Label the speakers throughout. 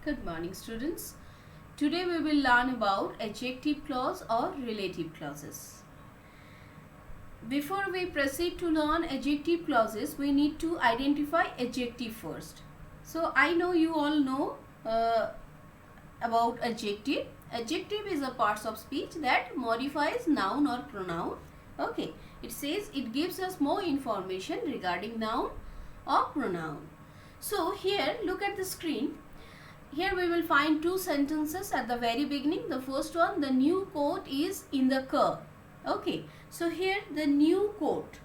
Speaker 1: Good morning, students. Today we will learn about adjective clause or relative clauses. Before we proceed to learn adjective clauses, we need to identify adjective first. So I know you all know about adjective. Adjective is a part of speech that modifies noun or pronoun. Okay, it says it gives us more information regarding noun or pronoun. So here, look at the screen. Here we will find two sentences at the very beginning. The first one, the new coat is in the car. Okay, so here the new coat,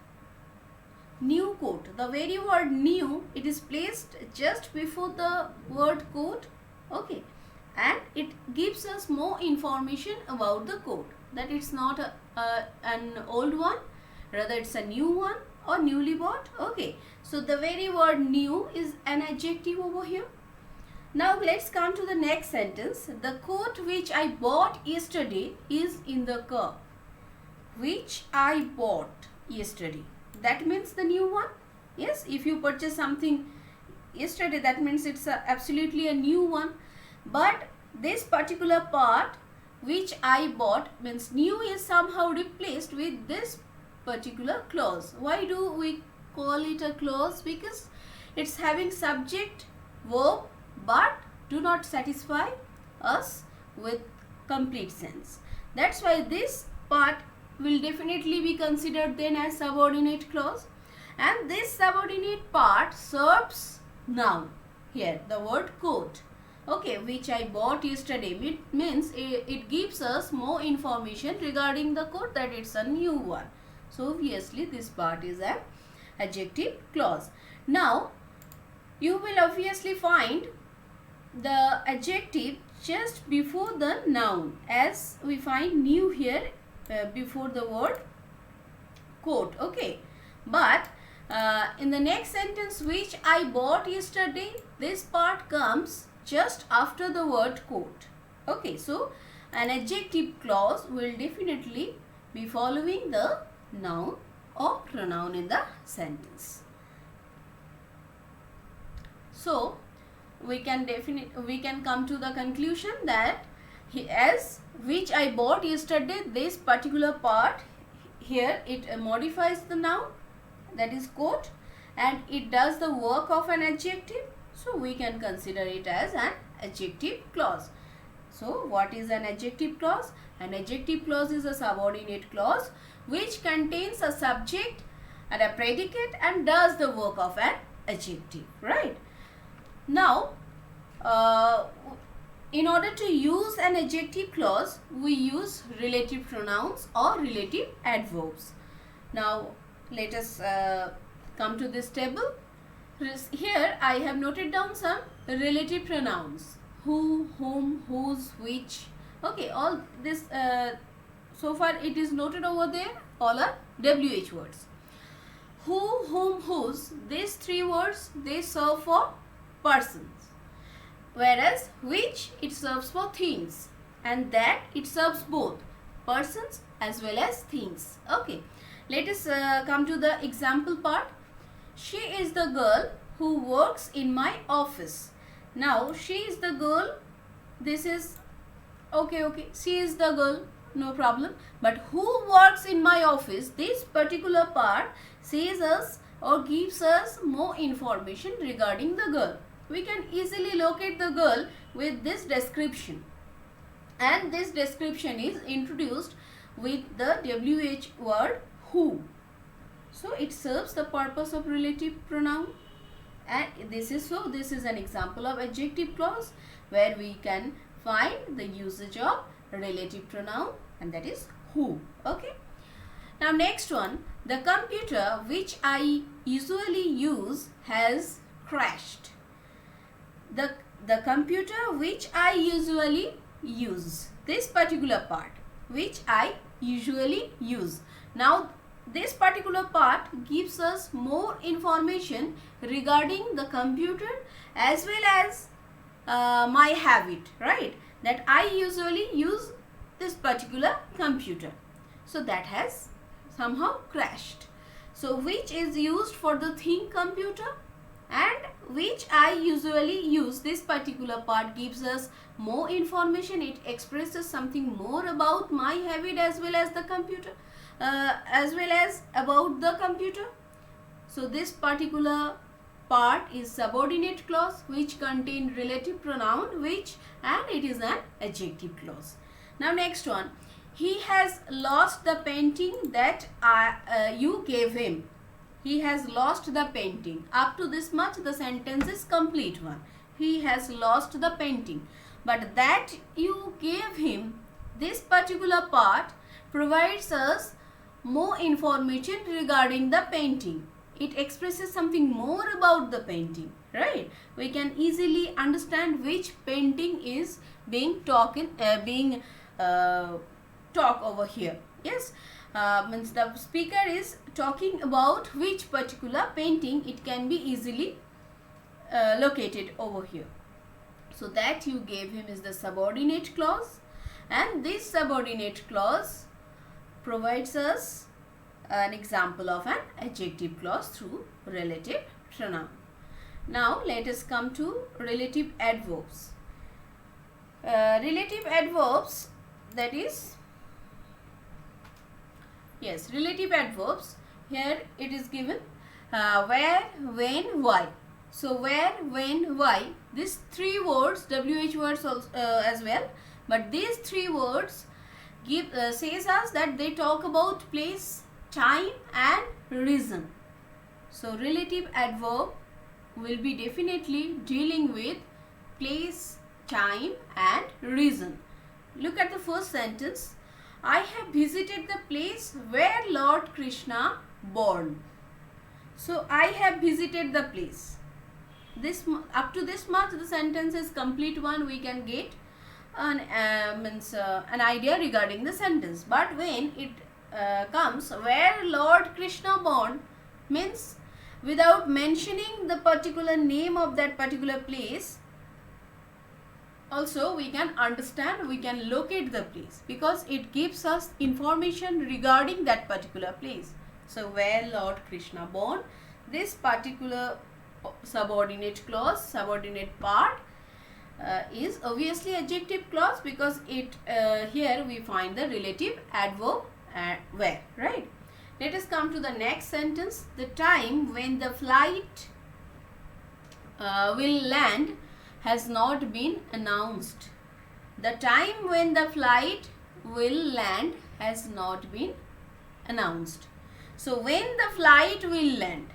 Speaker 1: the very word new, it is placed just before the word coat. Okay, and it gives us more information about the coat, that it's not an old one, rather it's a new one or newly bought. Okay, so the very word new is an adjective over here. Now let's come to the next sentence. The coat which I bought yesterday is in the car. Which I bought yesterday. That means the new one. Yes, if you purchase something yesterday, that means it's absolutely a new one. But this particular part, which I bought, means new is somehow replaced with this particular clause. Why do we call it a clause? Because it's having subject, verb, but do not satisfy us with complete sense. That's why this part will definitely be considered then as subordinate clause, and this subordinate part serves noun. Here the word coat, okay, which I bought yesterday, means it gives us more information regarding the coat, that it's a new one. So obviously this part is an adjective clause. Now you will obviously find the adjective just before the noun, as we find new here before the word coat. Okay, but in the next sentence, which I bought yesterday, this part comes just after the word coat. Okay, so an adjective clause will definitely be following the noun or pronoun in the sentence. So we can come to the conclusion that as which I bought yesterday, this particular part here, it modifies the noun, that is coat, and it does the work of an adjective. So we can consider it as an adjective clause. So what is an adjective clause? An adjective clause is a subordinate clause which contains a subject and a predicate and does the work of an adjective, right? Now, in order to use an adjective clause, we use relative pronouns or relative adverbs. Now, let us come to this table. Here, I have noted down some relative pronouns. Who, whom, whose, which. Okay, all this, so far it is noted over there, all are WH words. Who, whom, whose, these three words, they serve for persons, whereas which, it serves for things, and that, it serves both persons as well as things. Okay, let us come to the example part. She is the girl who works in my office. Now she is the girl, this is okay, she is the girl, no problem, but who works in my office, this particular part says us or gives us more information regarding the girl. We can easily locate the girl with this description, and this description is introduced with the WH word who. So it serves the purpose of relative pronoun, and this is an example of adjective clause where we can find the usage of relative pronoun, and that is who. Okay. Now next one, the computer which I usually use has crashed. The computer which I usually use, this particular part, which I usually use. Now this particular part gives us more information regarding the computer as well as my habit, right? That I usually use this particular computer. So that has somehow crashed. So which is used for the thing computer, and which I usually use. This particular part gives us more information. It expresses something more about my habit as well as the computer, as well as about the computer. So this particular part is subordinate clause which contain relative pronoun which, and it is an adjective clause. Now next one, he has lost the painting that you gave him. He has lost the painting. Up to this much the sentence is complete one. He has lost the painting. But that you gave him, this particular part provides us more information regarding the painting. It expresses something more about the painting, right? We can easily understand which painting is being talked over here. Yes, means the speaker is talking about which particular painting. It can be easily located over here. So that you gave him is the subordinate clause, and this subordinate clause provides us an example of an adjective clause through relative pronoun. Now let us come to relative adverbs. Relative adverbs, that is, yes, relative adverbs. Here it is given where, when, why. So where, when, why, these three words, WH words also, as well, but these three words says us that they talk about place, time and reason. So relative adverb will be definitely dealing with place, time and reason. Look at the first sentence. I have visited the place where Lord Krishna born. So I have visited the place. This up to this much the sentence is complete one. We can get an idea regarding the sentence. But when it comes where Lord Krishna born, means without mentioning the particular name of that particular place, also we can understand, we can locate the place because it gives us information regarding that particular place. So where Lord Krishna born, this particular subordinate clause, subordinate part is obviously adjective clause because it here we find the relative adverb where, right? Let us come to the next sentence. The time when the flight will land has not been announced. The time when the flight will land has not been announced. So when the flight will land,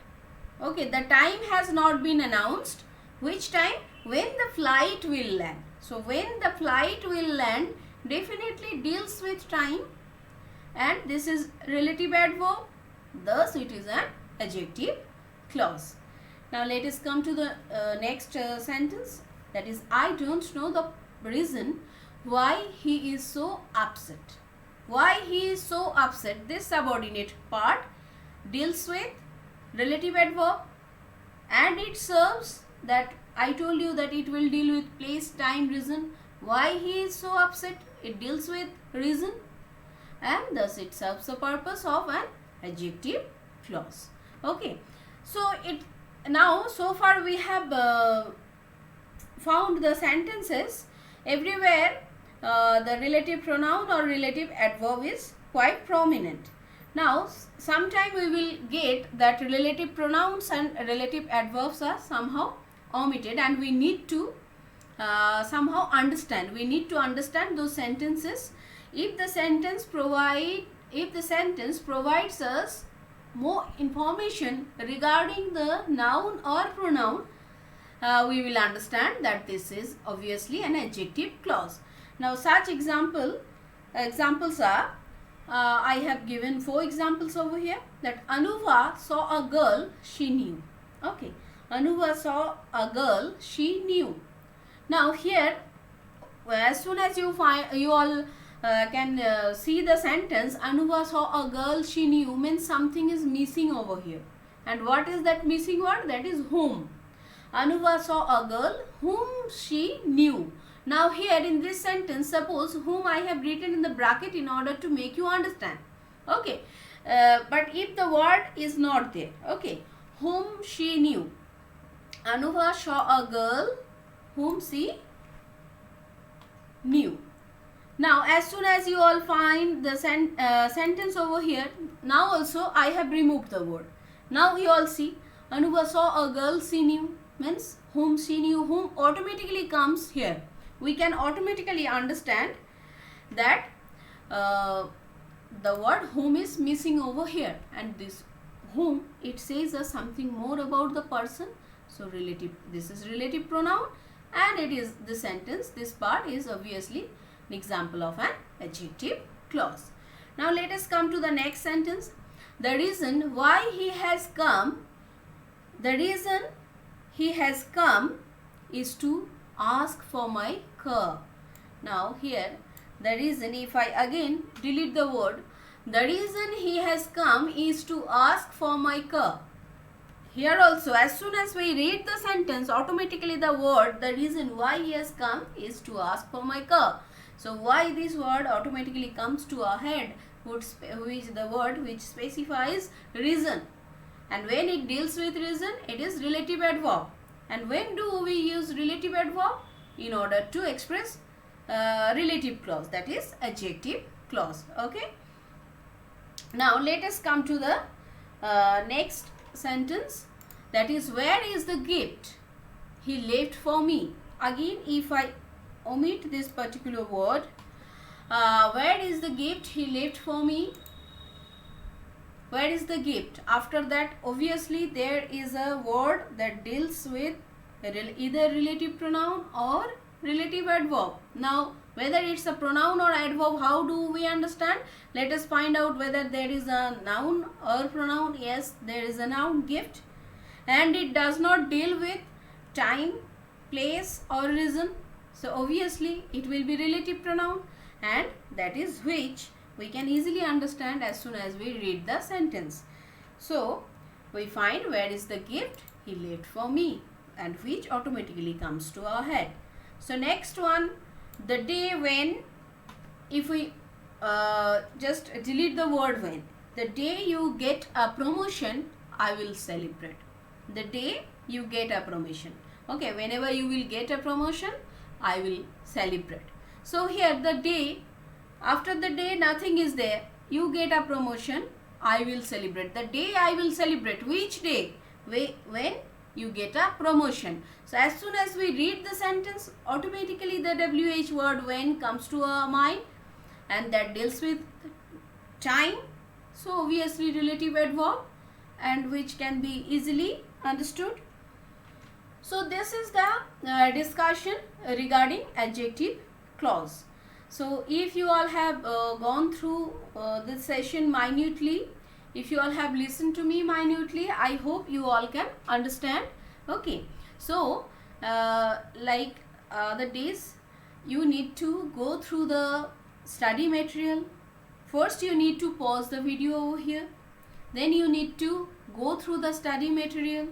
Speaker 1: okay, the time has not been announced. Which time? When the flight will land. So when the flight will land definitely deals with time, and this is relative adverb, thus it is an adjective clause. Now let us come to the next sentence, that is, I don't know the reason why he is so upset. Why he is so upset, this subordinate part deals with relative adverb and it serves that, I told you that it will deal with place, time, reason. Why he is so upset, it deals with reason, and thus it serves the purpose of an adjective clause. Okay, so now so far we have found the sentences everywhere the relative pronoun or relative adverb is quite prominent. Now sometime we will get that relative pronouns and relative adverbs are somehow omitted, and we need to somehow understand. We need to understand those sentences. If the sentence provides us more information regarding the noun or pronoun, we will understand that this is obviously an adjective clause. Now such examples are, I have given 4 examples over here, that Anuva saw a girl she knew. Okay, Anuva saw a girl she knew. Now here, as soon as you all can see the sentence, Anuva saw a girl she knew, means something is missing over here. And what is that missing word? That is whom. Anuva saw a girl whom she knew. Now here in this sentence, suppose whom I have written in the bracket in order to make you understand. Okay, but if the word is not there, okay, whom she knew. Anuva saw a girl whom she knew. Now as soon as you all find the sentence over here, now also I have removed the word. Now you all see, Anuva saw a girl she knew, means whom she knew, whom automatically comes here. We can automatically understand that the word whom is missing over here, and this whom, it says us something more about the person. So relative, this is relative pronoun, and it is the sentence, this part is obviously an example of an adjective clause. Now let us come to the next sentence. The reason why he has come, the reason he has come is to ask for my car. Now here the reason, if I again delete the word, the reason he has come is to ask for my car. Here also, as soon as we read the sentence, automatically the word, the reason why he has come is to ask for my car. So why this word automatically comes to our head, which the word which specifies reason. And when it deals with reason, it is relative adverb. And when do we use relative adverb? In order to express relative clause, that is adjective clause. Okay. Now let us come to the next sentence, that is, where is the gift he left for me? Again, if I omit this particular word, where is the gift he left for me? Where is the gift? After that, obviously there is a word that deals with either relative pronoun or relative adverb. Now whether it's a pronoun or adverb, how do we understand? Let us find out whether there is a noun or pronoun. Yes, there is a noun, gift, and it does not deal with time, place or reason. So obviously it will be relative pronoun, and that is which we can easily understand as soon as we read the sentence. So we find where is the gift he left for me, and which automatically comes to our head. So next one, the day when, if we just delete the word when, the day you get a promotion, I will celebrate. The day you get a promotion. Okay, whenever you will get a promotion, I will celebrate. So here the day, after the day nothing is there, you get a promotion, I will celebrate. The day I will celebrate, which day? When you get a promotion. So as soon as we read the sentence, automatically the WH word when comes to our mind, and that deals with time. So obviously relative adverb, and which can be easily understood. So this is the discussion regarding adjective clause. So if you all have gone through this session minutely, if you all have listened to me minutely, I hope you all can understand. Okay. So like the days, you need to go through the study material. First you need to pause the video over here. Then you need to go through the study material.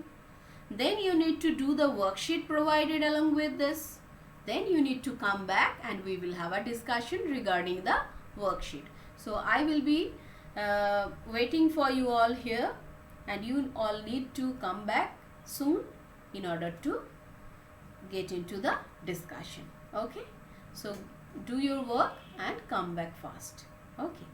Speaker 1: Then you need to do the worksheet provided along with this. Then you need to come back and we will have a discussion regarding the worksheet. So I will be waiting for you all here, and you all need to come back soon in order to get into the discussion. Okay. So do your work and come back fast. Okay.